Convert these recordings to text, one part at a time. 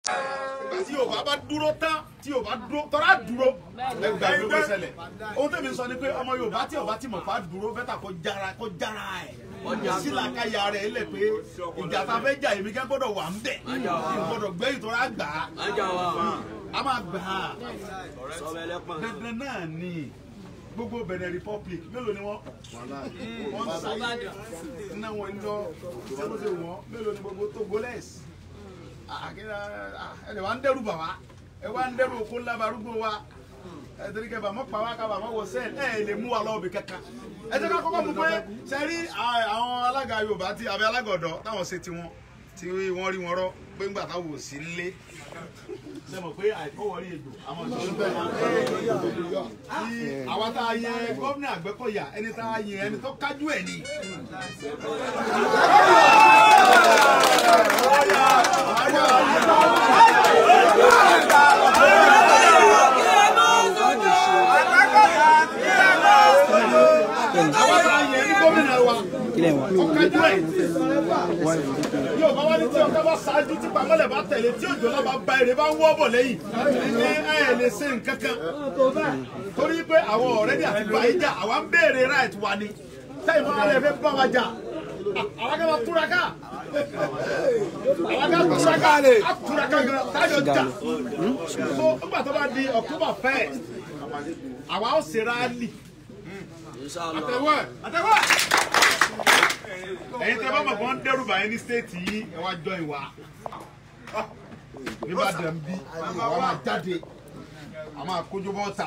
tí o bá dúró tán tí o bá dúró tọ́ra dúró ẹgbẹ́ ìgbẹ́ ṣẹlẹ̀ ohun tẹ̀mí sọ ni pé ọmọ Yorùbá tí o bá ti mọ̀ fà dúró bẹ́tà kó jára ẹ̀ sílàkàyà rẹ̀ lẹ̀ pé ìjà tá a fẹ́ jà èmi kẹ́ gbọ́dọ̀ wà ń bẹ̀ gbọ́dọ̀ gbé ìtọ́ra gbà á a máa gbà á dandan náà ni gbogbo Benin Republic mélòó ni wọ́n sáyé iná wọn ń lọ sẹ́kọ̀ọ́sẹ̀ wọn mélòó ni gbogbo Togolese ẹ wá ń dẹ́rù bà wá ẹ wá ń dẹ́rù okó ńlá barúgbó wa ẹ tẹ́lẹ̀ kẹ́ bà mọ́ pa wá ká bà mọ́ wọ sẹ́ẹ̀lì ẹ lè mú wa lọ́wọ́ bí kankan ẹ tẹ́lẹ̀ kọ́kọ́ mú pé sẹ́rí àwọn alága Yorùbá tí àbí alága ọ̀dọ́ táwọn ṣe tiwọn tí wọ́n rí wọn rọ́ pé ńgbà táwọn ò sí lé ṣe mọ̀ pé àìkọ́wọ́rí ègbò àwọn ìṣòro bẹ́ẹ̀ tí àwọn tá a yẹ gómìnà Àgbẹ̀kọ̀yà ẹni tá a yẹ ẹni tó kájú ẹ̀ ni. Yóò bá wá ní tí ọkọ bá ṣáájú tí pamọ́lẹ̀ bá tẹ̀lé tí òjò náà bá ba èrè bá ń wọ́ bọ̀ lẹ́yìn ẹ lè ṣe nǹkan kan torí pé àwọn ọ̀rẹ́ ní àti báyìí jà àwa ń béèrè right wa ni sẹ́yìn fún alẹ́ fẹ́ bá wa jà àwọn akẹ́kọ̀ọ́ túraká túraká gan táyọ̀ jà so nígbà tó bá di October 1st àwa ó ṣe rálì àtẹ̀wọ́ ẹ̀yin tẹ́ bá mọ̀ kó ń dẹ́rù báyìí ní stéètì yìí ẹ wá jọ ìwà nígbàdàn bí àwọn máa jáde a máa kójú bọ́ta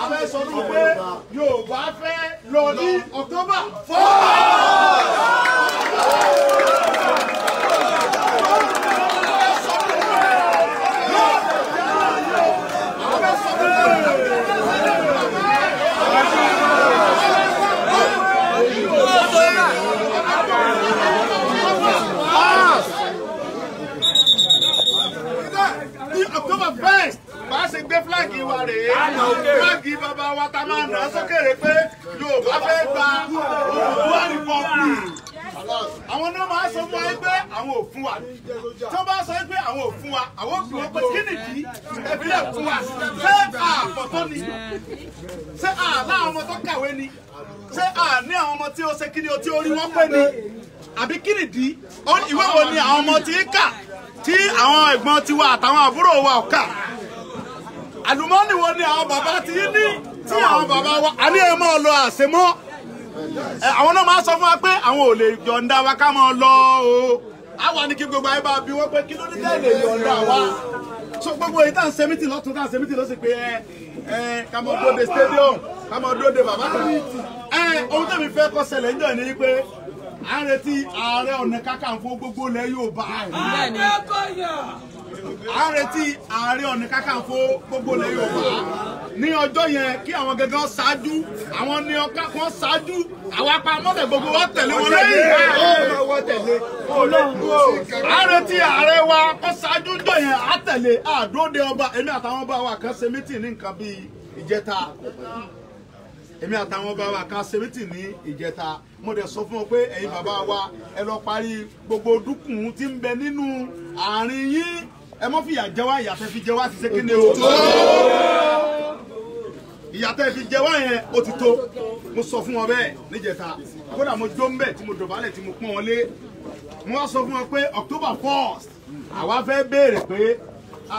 abẹ́ sọdún pé Yorùbá fẹ́ lọ ní October 4. October 1st bá ṣe gbé fúláàgì wa rèé fúláàgì bàbá wa ta máa nà sókèrè pé Yorùbá fẹ́ gba Oòduà Republic. Àwọn náà máa sọ fún wa pé àwọn ò fún wa tí wọ́n bá sọ pé àwọn ò fún wa àwọn ò fún wa pé kí nìdí ẹ̀bílẹ̀ fún wa ṣé àpọ̀tọ́ ni ṣé àlá àwọn ọmọ tó kàwé ni ṣé àní àwọn ọmọ tí ó ṣe kí ni o tí ó rí wọ́n pé ni àbí kí nìdí ìwé wo ni àwọn ọmọ tí ń kà tí àwọn ẹ̀gbọ́n tiwa àtàwọn àbúrò wa ò kà àlùmọ́ọ́nì wo ni àwọn bàbá ti ní tí àwọn bàbá wa a ní ẹ máa lọ àṣemọ́ àwọn náà máa sọ fún wa pé àwọn ò lè yọ̀ǹda wa ká máa lọ o àwa ní kí gbogbo ayé bá bí wọ́n pé kí ló ní tẹ́ lè yọ̀ǹda wa so gbogbo èyí tá à ń ṣe mítì lọ́tún tá à ń ṣe mítì lọ́sìn pé ká máa dóde stadium ká máa dóde bàbá kan ohun tẹ̀mí fẹ́ kọ́ ṣẹlẹ̀ ń jọ ní pé à ń retí Ààrẹ Ọ̀nà Kakanfò gbogbo ilẹ̀ Yorùbá. À ń retí Ààrẹ Ọ̀nà Kakanfò gbogbo ilẹ̀ Yorùbá ní ọjọ́ yẹn kí àwọn gẹ́gẹ́ ṣáájú àwọn ní ọkà kan ṣáájú àwọn apamọ́tẹ̀ gbogbo wa tẹ̀lé wọn lẹ́yìn. À ń retí ààrẹ wa kó ṣáájú jọ yẹn á tẹ̀lé àdóde ọba èmi àtàwọn ọba wa kan ṣe mítì ní nǹkan bíi ìjẹta èmi àtàwọn ọba wa kan ṣe mítì ní ìjẹta mo dẹ̀ sọ fún ọ pé ẹ̀yin bàbá wa ẹ lọ parí gbogbo dúkùn tí ń bẹ nínú àárín yín ẹ mọ́ fìyà jẹ wá ìyà tẹ́ fi jẹ wá ti ṣe kí ni o ìyà tẹ́ fi jẹ wá yẹn ó ti tó mo sọ fún wọn bẹ́ẹ̀ níjẹta kódà mo jó ń bẹ̀ tí mo dọ̀bálẹ̀ tí mo pọ́n wọn lé mo wá sọ fún wọn pé October 1st àwa fẹ́ béèrè pé à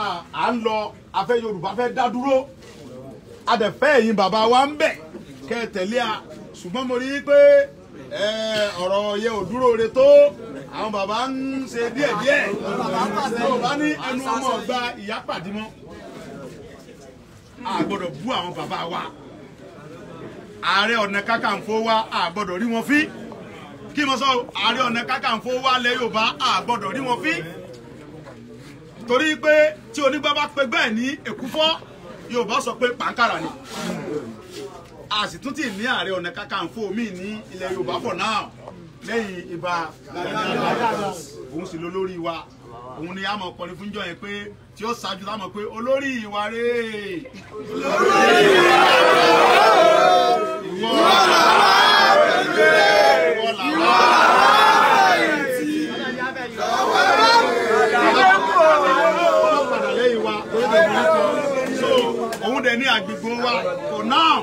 ń lọ afẹ́ Yorùbá fẹ́ dá dúró a dẹ̀ fẹ́ ẹ̀yin bàbá wa ń bẹ̀ kẹ́ ẹ tẹ̀lé a ṣùgbọ́n mo rí i pé ọ̀rọ̀ yẹ ò dúró re tó àwọn bàbá ń ṣe díẹ̀díẹ̀ bàbá ní ẹnu ọmọ ọgbà ìyá pàdé mọ́ a gbọ́dọ̀ bú àwọn bàbá wa Ààrẹ Ọ̀nà Kakanfò wa a gbọ́dọ̀ rí wọn fín kí mo sọ Ààrẹ Ọ̀nà Kakanfò wa lẹ Yorùbá a gbọ́dọ̀ rí wọn fín torí pé tí onígbà bá pe bẹ́ẹ̀ ní èkúfọ́ Yorùbá sọ pé pàǹkàrà ni a sì tún ti ní Ààrẹ Ọ̀nà Kakanfò mi ní ilẹ̀ Yorùbá for now lẹ́yìn Ìbà òun sì lólórí wa òun ni a mọ̀ kọrin fún jọ yẹn pé tí ó ṣáájú lámọ̀ pé olórí ìwà rèé olórí ìwà ìwọ làwọn agbègbè wa for now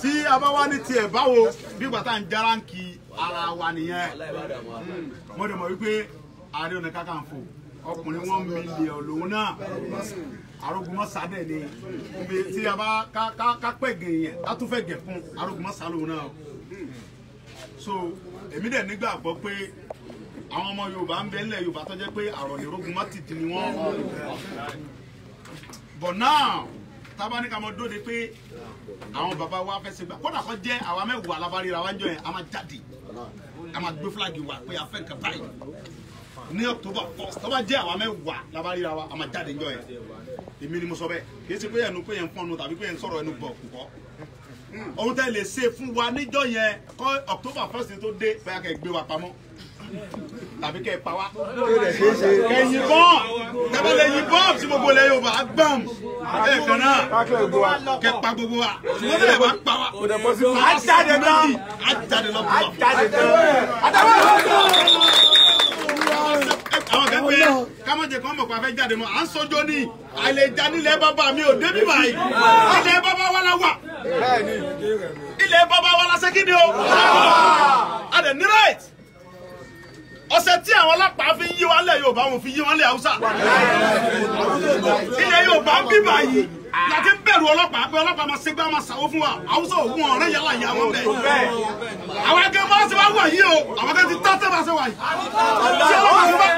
tí a bá wá ní tiẹ̀ báwo bí gbàtà ń járáǹkì ara wa nìyẹn mo dẹ̀ mọ̀ wípé Ààrẹ Ọ̀nà Kakanfò ọkùnrin 1 million lòun náà Arógunmọ́sá dẹ̀ ni ibi tí a bá ká pẹ̀gẹ̀ yẹn ká tún fẹ́ gẹ̀ fún Arógunmọ́sá lòun náà so èmi dẹ̀ nígbàgbọ́ pé àwọn ọmọ Yorùbá ń bẹ nílẹ̀ Yorùbá tó jẹ́ pé àròlé Arógunmọ́tìtì ni wọ́n but now tábà ní ká mọ dóde pé àwọn bàbá wa fẹ́ ṣe gbà kódà kó jẹ́ àwa mẹ́wàá alábárira wa ń jọ yẹn a máa jáde a máa gbé fúlàgì wa pé a fẹ́ nǹkan báyìí ní October 1st tó bá jẹ́ àwa mẹ́wàá alábárira wa a máa jáde ń jọ yẹn èmi ni mo sọ bẹ́ẹ̀ kì í ṣe pé ẹnu pé yẹn ń fọ́nù tàbí pé yẹn ń sọ̀rọ̀ ẹnu bọ̀ kúkọ́ ohun tẹ́ lè ṣe fún wa níjọ́ yẹn kọ́ October 1st tó dé bẹ́ẹ̀ kẹ́ gbé wa pamọ́ tàbí kẹ́ pa wá kẹ́ yìnbọn tẹ́bọ̀ lè yìnbọn tí gbogbo ilẹ̀ Yorùbá gbọ́n bẹ́ẹ̀ kan náà kẹ́ pa gbogbo wa ṣùgbọ́n tẹ́lẹ̀ bá pa wá á jáde náà á jáde lọ bọ̀ àwọn kan pé kámọ́jẹ kan mọ̀ pé a fẹ́ jáde mọ́ à ń sọjọ́ ní àìlè ìdánilẹ̀ bàbá mi ò débi báyìí ilẹ̀ bàbá wa la wà ilẹ̀ bàbá wa la ṣe kí ni o a dẹ̀ ní right ọ̀sẹ̀ tí àwọn ọlọ́pàá fi yí wọn lẹ̀ Yorùbá wọn fi yí wọn lẹ̀ Haúsá ilẹ̀ Yorùbá ń bí báyìí láti bẹ̀rù ọlọ́pàá pé ọlọ́pàá máa ṣègbè máa ṣàwó fún wa Haúsá òun ọ̀rẹ́ yàrá ìyá wọn bẹ̀ àwọn ẹgbẹ́ bá ṣe wá wà yìí o àwọn ẹgbẹ́ ti tọ́tẹ́ bá ṣe wà yìí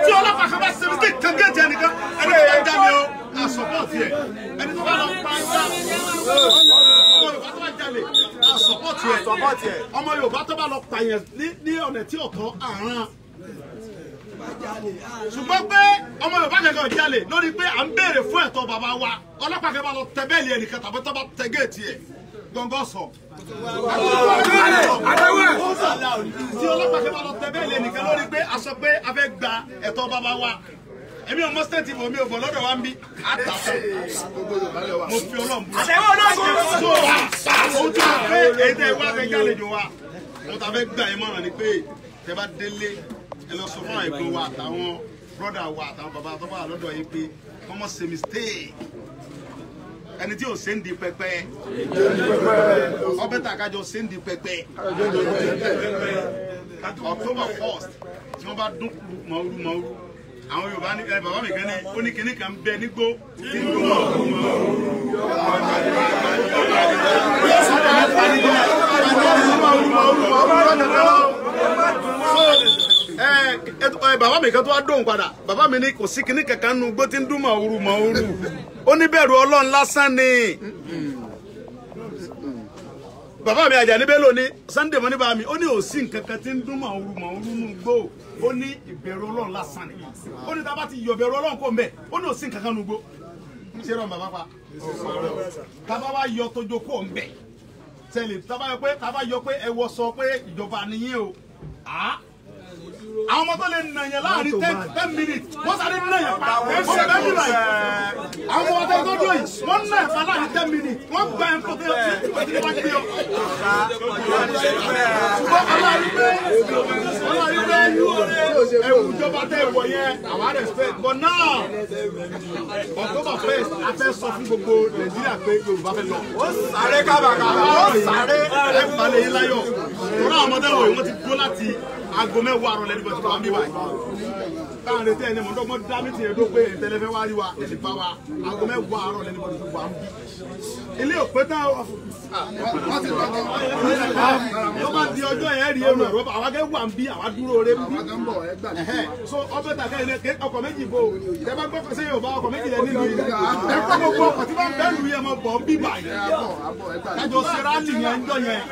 tí ọlọ́pàá kan bá ṣe mistake kan géètì ẹnìkan ẹni tó bá ń jalè o à support yẹ ẹni tó bá lọ pa ẹja ọmọ Yorùbá tó bá jalè à support yẹ ọmọ Yorùbá tó bá lọ pààyàn ní ọ̀nà tí ọ̀tọ̀ àrùn ṣùgbọ́n pé ọmọ Yorùbá kankan jalè lórí pé à ń béèrè fún ẹ̀tọ́ bàbá wa ọlọ́pàá kan bá lọ tẹ bẹ́ẹ̀lì ẹnìkan tàbí tó bá tẹ géètì ẹ̀ gbọ̀ngàn sọ. tí ọlọ́pàá kan bá lọ tẹ bẹ́ẹ̀lì ẹnìkan lórí pé a sọ pé a fẹ́ gba ẹ̀tọ́ bàbá wa èmi ò mọ stéètì bò mi ò bọ̀ lọ́dọ̀ wa ń bí àtàkùn mo fi Ọlọ́run bú. àtẹ̀wọ́ náà kò tó ohun tí mo fẹ́ èyí tẹ́ wá fẹ́ jálejò wa ohun tá a fẹ́ gbà yín mọ̀ràn ni pé tẹ́ bá délé ẹ lọ sọ fún àwọn ẹ̀gbọ́n wa àtàwọn brọ́dà wa àtàwọn bàbá tó bá lọ́dọ̀ yìí pé wọ́n mọ̀ ṣe mistake ẹni tí ò ṣe ń di pẹpẹ ọbẹ̀ tàkájọ ṣe ń di pẹpẹ October 1st tí wọ́n bá dún mọ̀ọ́rú àwọn Yorùbá ní bàbá mi kan ní ó ní kinní kan bẹ nígbó tí ń dún bàbá mi kan tó wá dóhùn padà bàbá mi ní kò sí kinní kankan nu gbó tí ń dún mọ̀ọ́rú ó ní bẹ̀rù Ọlọ́run lásán ni bàbá mi Àjàní Bello ní Sunday mọ́ ní bàbá mi ó ní òsì nǹkan kan tí ń dún mọ̀ọ́rú nù gbó ó ní ìbẹ̀rù Ọlọ́run lásán ni ó ní tá a bá ti yọ ìbẹ̀rù Ọlọ́run kó ń bẹ̀ ó ní òsì nǹkan kan nù gbó ṣé rọ bàbá pa tá a bá wá yọ tójó kó ń bẹ̀ tẹ́lẹ̀ tá a bá yọ pé ẹ wọ sọ pé ìjọba nìyẹn o àwọn ọmọ tó lè nà yẹn láàrin 10 minutes wọ́n sáré nà yẹn pa wọ́n bẹ́ẹ̀ bí báyìí àwọn ọmọ tó dúró yìí wọ́n nà yẹn pa láàrin 10 minutes wọ́n gba ẹ̀ ń kó tẹ́ ọ́ tí wọ́n gbé yọ. ṣùgbọ́n ọlọ́run pé ẹ̀wù ìjọba tẹ̀ wọ̀ yẹn àwọn respect but now October 1st a fẹ́ sọ fún gbogbo Nàìjíríà pé Yorùbá fẹ́ lọ. ó sáré kábàkàbà ó sáré ẹ̀ balẹ̀ yín láyọ̀ tọ́lá àwọn ọmọdé wọ̀nyí wọ́n ti dúró láti aago mẹ́wàá àrọ̀ lẹ́nu bọ̀tí wà ń bí báyìí káwọn retí ẹni mọ̀ọ́dọ́gbọ́n dá mi tiẹ̀ dó pé ìtẹ́lẹ́fẹ́ wá rí wa ẹni bá wa aago mẹ́wàá àrọ̀ lẹ́nu bọ̀tí wà ń bí ilé òpé tán tó bá di ọjọ́ yẹn rí èrò ẹ̀rọ àwọn akẹ́ wà ń bí àwọn dúró rẹ̀ ń bí so ọbẹ̀ tà kẹ́yìn ọkọ̀ méjì bò tẹ́ bá gbọ́kọ̀ sí Yorùbá ọkọ̀ méjì lẹ́ nílùú yìí ẹ̀kọ́ gbogbo ọkọ̀ tí wọ́n bẹ́ẹ̀ lù yẹn mọ̀ bọ̀ ń bí báyìí kájọ sẹ́rà lì yẹn ń jọ yẹn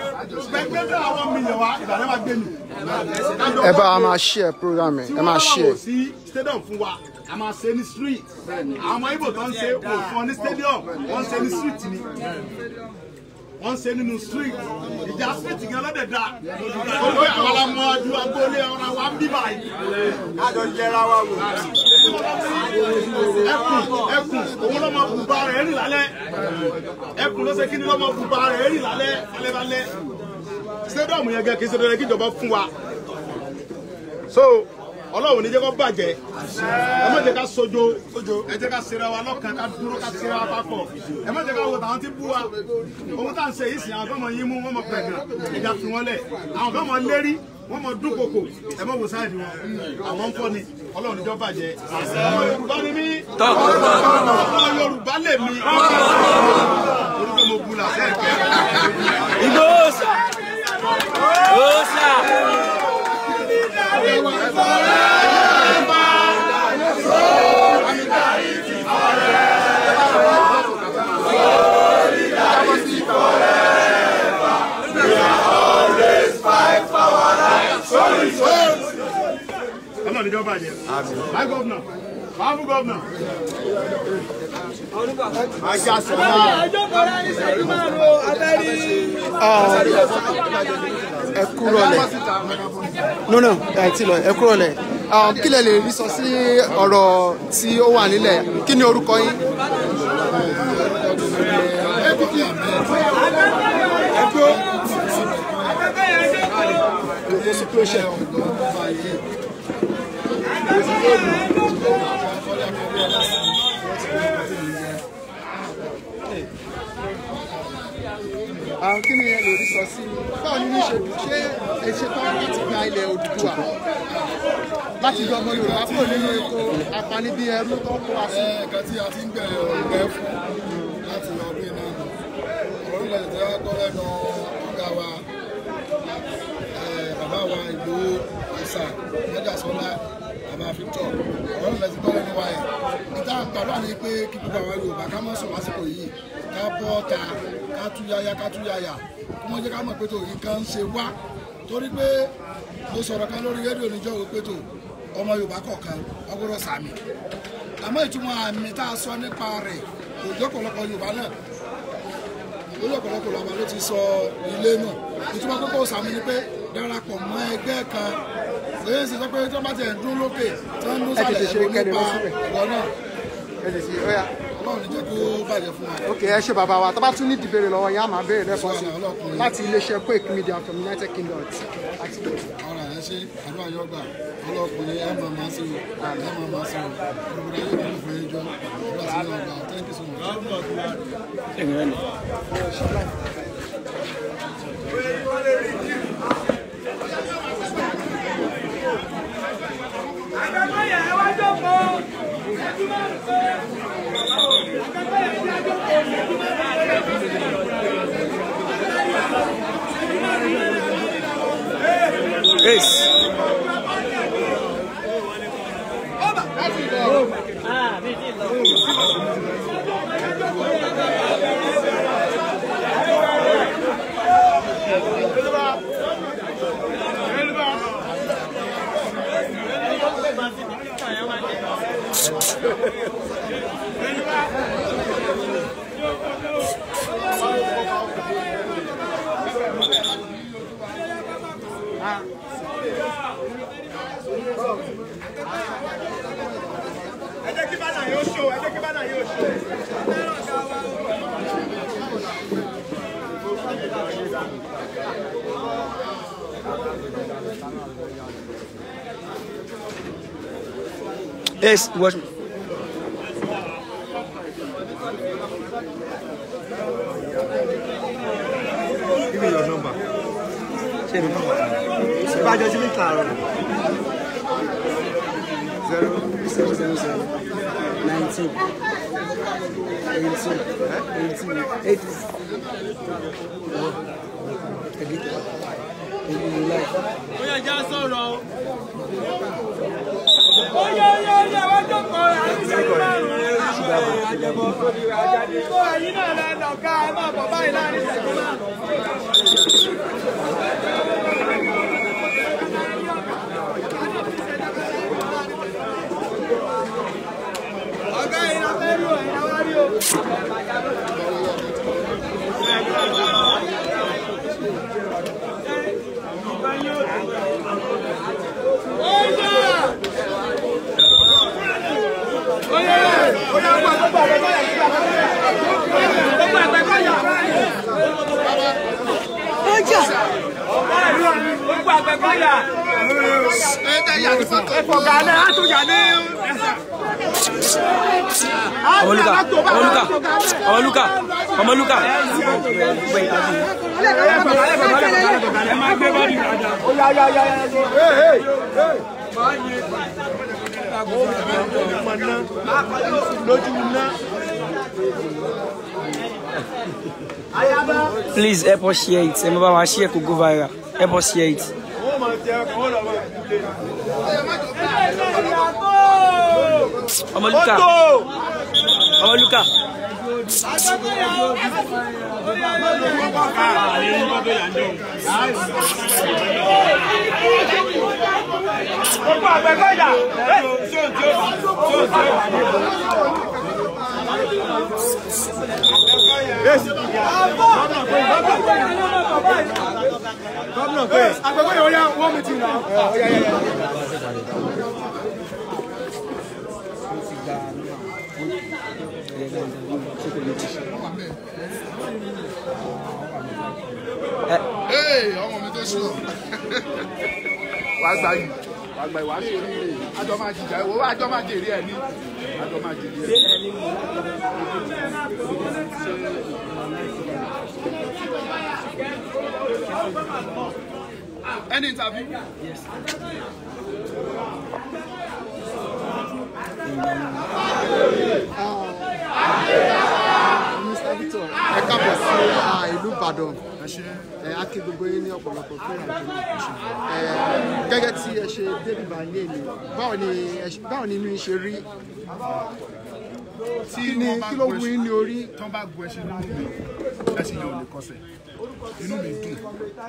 pẹ́ẹ́pẹ́ àwọn mílíọ̀nù wa Ìbàdàn máa gbé mi. ẹ bá a máa share program ẹ máa share. sí stadium fún wa a máa ṣe ní street àwọn ọmọ Ìgbò tó ń ṣe òfin ní stadium wọ́n ń ṣe ní street ni wọ́n ń ṣe nínú street ìjà street gan lọ́dẹ̀ dá olóyè àwọn ọmọ ọdún agbóolé ọ̀rọ̀ wa ń bí báyìí. àjọ jẹra wa wò. ẹkùn òun lọ́mọ bùbá rẹ̀ rìn lálẹ́ ẹkùn ló ṣe kí ni lọ́mọ bùbá rẹ̀ rìn lálẹ́ stadium yẹn gẹ kì í ṣe dandan kí ìjọba fún wa so Ọlọ́run ní jẹ́ kó bàjẹ́ ẹ má jẹ́ ká sojo ẹ jẹ́ ká ṣera wa lọ́kàn ká dúró ká ṣera wa papọ̀ ẹ má jẹ́ ká wo tàwọn tí bú wa ohun tá à ń ṣe yìí sìn àwọn kan mọ yín mú wọn mọ pẹ̀gàn ìjà fi wọn lẹ̀ àwọn kan mọ lérí wọn mọ dúnkokò ẹ má wo sáàdì wọn àwọn ń fọ́ ni Ọlọ́run níjọ́ bàjẹ́ ọmọ Yorùbá ni mí ọmọ Yorùbá lè mí orúkọ mo bu làṣẹ ìkẹ́ Ìgbòho Osa. Ọlọ́run níjọ́ bàjẹ́. My governor, powerful governor. Ẹ kúrò lẹ̀. No, ẹ ti lọ, ẹ kúrò lẹ̀. Kí lẹ lè rí sọ sí ọ̀rọ̀ tí ó wà nílẹ̀? Kí ni orúkọ yín? Kí ni ẹ lè rí sọ sí? Báwo ni ṣe ẹ ṣe tán láti gba ilẹ̀ Odùduwà láti yọ ọmọ Yorùbá kúrò nínú ètò apani bí ẹrú tó kó wa sí? Ẹ̀ka tí a ti ń bẹ̀rẹ̀ ọ̀gbẹ́ fún láti lọ bí náà nù. Ọ̀rọ̀ ilẹ̀ tí wọ́n gbọ́ lẹ́nu ọ̀gá wa bàbá wa Ìgbòho Ẹ̀sà Mọ́jàsọ́lá bàbá Victor. Ọ̀rọ̀ ilẹ̀ tí gbọ́ lẹ́nu wa ẹ̀. Ìta àgbàdo ni pé kí gbogbo àwọn Yorùbá ká mọ̀ sùn lásìkò yìí ká bọ́ ta ká túyáyá kí wọ́n jẹ́ ká mọ̀ pé tó yìí kan ń ṣe wá torí pé mo sọ̀rọ̀ kan lórí rédíò níjọ́ wo pé tó ọmọ Yorùbá kọ̀ọ̀kan ọgbọ́dọ̀ sàmì àmọ́ ìtumọ̀ àmì tá a sọ nípa rẹ̀ kò jẹ́ ọ̀pọ̀lọpọ̀ Yorùbá náà lórí ọ̀pọ̀lọpọ̀ Yorùbá ló ti sọ ilé nù ìtumọ̀ kókó sàmì ni pé darapọ̀ mọ́ ẹgbẹ́ kan lóyè sí sọ pé tí wọ́n bá ti ẹ̀ dún lókè tí wọ́n ń dún sálẹ̀ ẹ̀rọ nípa ìwọ náà Ọlọ́run ní jẹ́ kó bàjẹ́ fún wa. Ok, ẹ ṣe bàbá wa tó bá tún ní ìdìbèrè lọ́wọ́ yẹn á máa béèrè lẹ́kọ̀ọ́ sí láti iléeṣẹ́ Quake Media from United Kingdom àti ọ̀rọ̀ ẹ̀ ṣe àdúrà yóò gbà ọlọ́kùnrin ẹ̀ máa máa sí o ẹ̀ máa máa sí o olùkọ́ni ayé kò fún ẹjọ́ àdúrà sí yóò gbà thank you so Yes, watch me. Give me your number. Say the number. Ṣé bá jọ sí ní kàrọ̀? 077 19 Ọmọlúkà. Please help us share it. Share could go viral. Help us share it. Ọmọlúkà. ọmọ mi tó sùn wàá gbà yìí wàá sí oríire àjọ máa jìjà ìwọ àjọ máa jèrè ẹ ní àjọ máa jèrè ẹ. Any interview? Yes. Mr. Victor, ẹ káàbọ̀ sí ìlú Ìbàdàn. A kí gbogbo yín ní ọ̀pọ̀lọpọ̀ fún ìrìnàjò náà. Gẹ́gẹ́ tí ẹ ṣe débì bá ní èmi, báwo ni inú yín ṣe rí? Kí ló wú yín ní orí? Tán bá gun ẹṣin nínú mi, ẹṣin yẹn ò lè kọsẹ̀. Inú mi dùn.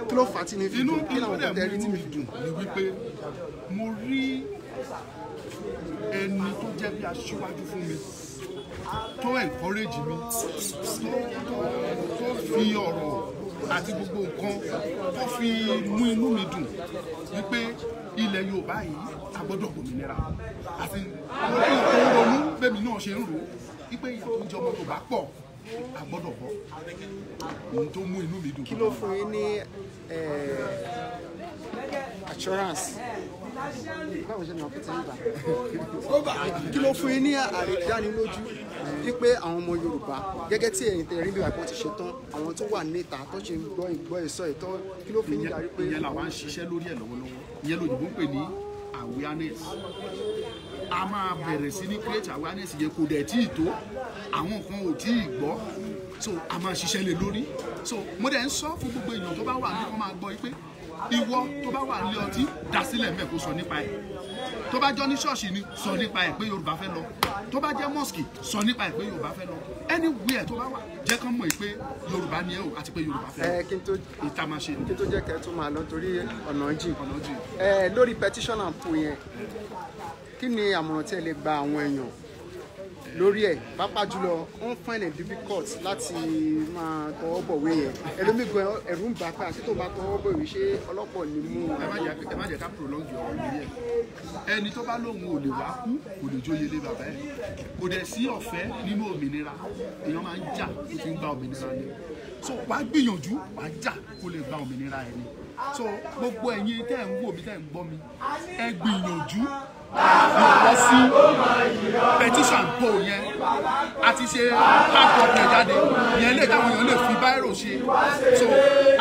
Kí ló fà á tí ní fi dùn? Kí làwọn tẹ̀ rí tí mi dùn ni wípé mo rí ẹni tó jẹ́ bí aṣíwájú fún mi, tó encourage mi, tó fi ọ̀rọ̀ àti gbogbo nǹkan tó fi mú inú mi dùn wípé ilẹ̀ Yorùbá yìí a gbọ́dọ̀ gbòmìnira àti lórí tó ń ronú bẹ́mi náà ṣe ń rò wípé ìyà tó ń jẹ ọmọ Yorùbá pọ̀ a gbọ́dọ̀ bọ́ ohun tó mú inú mi dùn. Kí ló fún yín ní assurance? Báwo ṣe ní ọ̀pẹ̀tẹ̀ nígbà? Kí ló fún yín ní àrídánilójú wípé àwọn ọmọ Yorùbá gẹ́gẹ́ tí ẹ̀yin tẹ̀rí bí wàá ti ṣe tán àwọn tó wà níta tó ṣe ń gbọ́ ìsọ ìtọ́ kí ló fi ń darí pé. Ìyẹn làwa ń ṣiṣẹ́ lórí ẹ̀ lọ́wọ́lọ́wọ́ ìyẹn lòdìbò ń pè ní awareness. A máa bẹ̀rẹ̀ sí ní create awareness yẹn kò dẹ̀ tí ì tó àwọn kan ò tí ì gbọ́ so a máa ṣiṣẹ́ lé lórí so mo dẹ̀ ń sọ fún gbogbo èèyàn tó bá wà ní kó máa gbọ́ pé ìwọ tó bá wà ní ọtí dá sílẹ̀ mẹ́ kó sọ nípa ẹ̀ tó bá jọ ní ṣọ́ọ̀ṣì ni sọ nípa ẹ̀ pé Yorùbá fẹ́ lọ tó bá jẹ́ mosque sọ nípa ẹ̀ pé Yorùbá fẹ́ lọ anywhere tó bá wà jẹ́ kán mọ̀ pé Yorùbá ni ẹ o àti pé Yorùbá fẹ́ lọ ìta máa ṣe. kí n tó jẹ́ kẹ́ tó máa lọ torí ọ̀nà jìn lórí petition and poll yẹn kí ni àmọ̀ràn tí ẹ lè gba àwọn èèyàn lórí ẹ̀ pàápàá jùlọ wọ́n find it difficult láti máa tọwọ́ bọ̀wé yẹn ẹlòmígan ẹ̀rù ń bà pé àti tó bá tọwọ́ bọ̀wé ṣé ọlọ́pọ̀ ní mú. ẹ má jẹ́ ká prolong ọ̀rọ̀ lórí ẹ̀ ẹni tó bá lóun ò lè wá kú kò lè jóye lé bàbá ẹ̀ kò dẹ̀ sí ọ̀fẹ́ nínú òmìnira èèyàn máa ń jà tó fi ń gba òmìnira ni so wàá gbìyànjú wàá jà kó lè gba òmìnira ẹ̀ ni so gbogbo ẹ̀yin tẹ́ ẹ̀ ń wò mí tẹ́ ẹ̀ ń gbọ́ mi ẹ gbìyànjú lọ sí petition poll yẹn a ti ṣe hard copy jáde yẹn lè táwọn èèyàn lè fi báírò ṣe so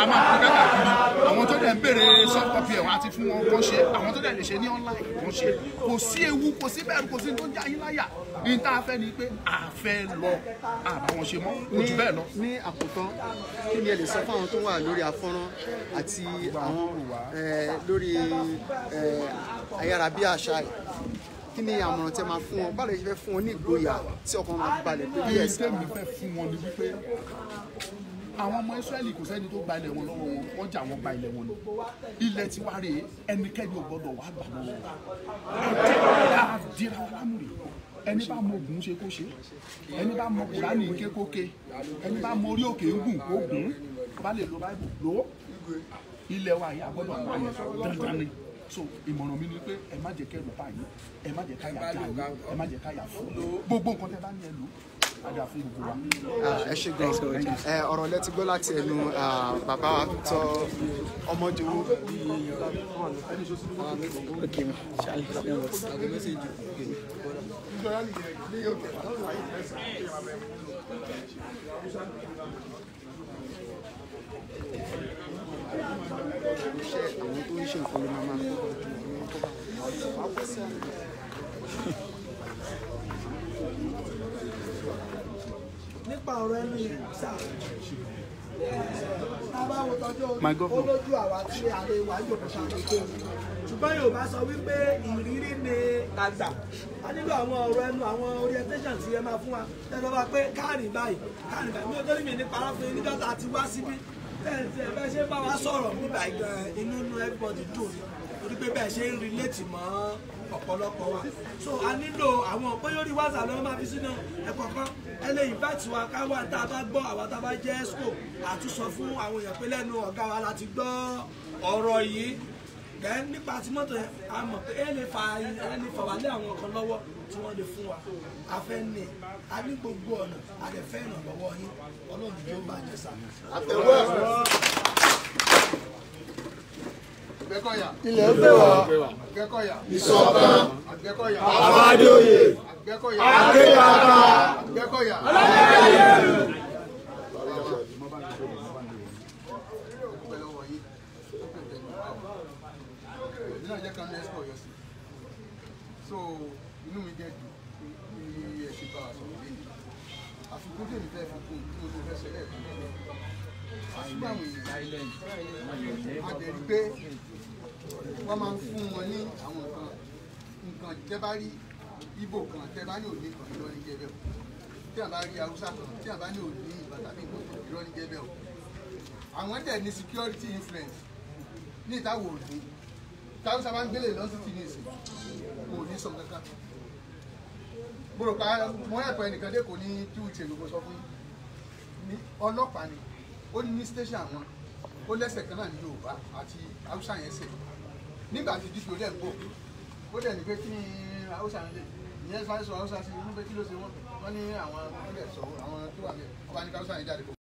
a máa kó káàkiri àwọn tó dẹ̀ ń béèrè soft copy ẹ̀ wọ́n á ti fún wọn kó ṣe àwọn tó dẹ̀ lè ṣe ní online wọ́n ṣe kò sí ewu kò sí bẹ̀rù kò sí tó ń jẹ́ ayé láyà ní tá a fẹ́ ni pé a fẹ́ lọ àbáwọn ṣe mọ́ ojú bẹ́ẹ̀ lọ. ní àkótán kí ni ẹ lè sọ fún àwọn tó wà lórí afọ́nrán àti àwọn lórí ayárabíàṣá kí ni àmọ̀ràn tẹ́ máa fún wọn báwo lè ṣe fẹ́ fún wọn ní ìgboyà tí ọkàn máa balẹ̀ pé bí ẹsẹ̀ mi fẹ́ fún wọn ni wípé àwọn ọmọ Ísírẹ́lì kò sẹ́ni tó gba ilẹ̀ wọn lọ́wọ́ wọn wọ́n jà wọ́n gba ilẹ̀ wọn ni ilẹ̀ tiwa rèé ẹnikẹ́ni ò gbọ́dọ̀ wá gbà lọ́wọ́ wọn dira wa lámùrè ẹni bá mọ Ògún ṣe kó ṣe ẹni bá mọ Kùránì ké kó ké ẹni bá mọ orí òkè ń gùn kó gùn bá lè lo báìbù lò ó ilẹ̀ wa yìí àgbọ́dọ̀ wáyé dandan ni so ìmọ̀ràn mi ni pé ẹ má jẹ́ kẹ́rù báyìí ẹ má jẹ́ káyà já yín ẹ má jẹ́ káyà fún gbogbo nǹkan tẹ́ bá ní ẹ lò àdàfún gbogbo wa. Ẹ ṣe gan ọ̀rọ̀ lẹ ti gbọ́ láti ẹnu bàbá wa Victor Ọmọjowó. Iṣẹ́ àwọn tó ń ṣe nǹkan ló máa nípa ọ̀rọ̀ ẹnu yẹn sáà tábàwò tọ́jú olójú àwa tí a lè wá jòkó ṣàkóso ṣùgbọ́n Yorùbá sọ wípé ìrírí ni àgbà a nílò àwọn ọ̀rọ̀ ẹnu àwọn orientation tí ẹ máa fún wa tẹ́lẹ̀ bá pé káàrin báyìí mi ò tó ní mi ní parafin níjọ́ tá a ti wá síbí bẹ́ẹ̀ ṣe bá wa sọ̀rọ̀ nígbà gan inú everybody dùn torí pé bẹ́ẹ̀ ṣe ń relate mọ́ ọ̀pọ̀lọpọ̀ wa so a nílò àwọn bóyá orí WhatsApp lọ́wọ́ máa fi sínú ẹ̀kọ́ kan ẹ lè invite wa ká wá tá a bá gbọ́ àwa tá a bá jẹ́ ESCO àtúnṣọ fún àwọn èèyàn pé lẹ́nu ọ̀gá wa láti gbọ́ ọ̀rọ̀ yìí gẹ́gẹ́ nípa tí mọ́tò yẹn a mọ̀ pé ẹ lè fà wá lé àwọn kan lọ́wọ́ tí wọ́n lè fún wa a fẹ́ ní a ní gbogbo ọ̀nà a lè fẹ́ ìrànlọ́wọ́ yín Ọlọ́run yóò bàjẹ́ sá. àtẹ̀wọ́ Àgbẹ̀kọ̀yà. Ilẹ̀ ń gbé wa. Àgbẹ̀kọ̀yà. Ìṣọ̀kan. Àgbẹ̀kọ̀yà. Àbádòye. Àgbẹ̀kọ̀yà. Akéyàká. Àgbẹ̀kọ̀yà. So inú mi jẹ́ jù ní ẹ̀sìn bá a sọ̀rọ̀ lẹ́yìn. Àfikún tèmi fẹ́ fi kún tí mo tó fẹ́ ṣẹlẹ̀ fún mi. Àṣùgbọ́n àwọn èèyàn àdẹ̀rí pé wọ́n máa ń fún wọn ní àwọn nǹkan tẹ́ bá rí Ìgbò kan tẹ́ bá ní òní kan irọ́ ní jẹ́bẹ̀ o tí a bá rí Haúsá kan tí a bá ní òní ìbàdàn ní ìgbò kan irọ́ ní jẹ́bẹ̀ o àwọn dẹ̀ ní security influence ní ìtawọ̀ òní tí Haúsá máa ń gbélé lọ́sí ti ní ìsìn kò ní sọ kankan mo rò pa mo ẹ̀pọ̀ ẹnìkan dé kò ní tí ó tiẹ̀ gbogbo sọ fún ní ọlọ́pàá ni ó ní station àwọn ó lẹ́sẹ̀ kan náà ní Yorùbá àti Haúsá yẹn sẹ̀ nígbà tí dípò dẹ̀ ń bọ̀ ó dẹ̀ ní pé kí ni Haúsá ń lè ìyẹn fáṣọ Haúsá sí inú pé kí ló ṣe wọ́n ní àwọn ọmọdé sọ̀rọ̀ àwọn tó wà ní ọba ní Haúsá yẹn jáde.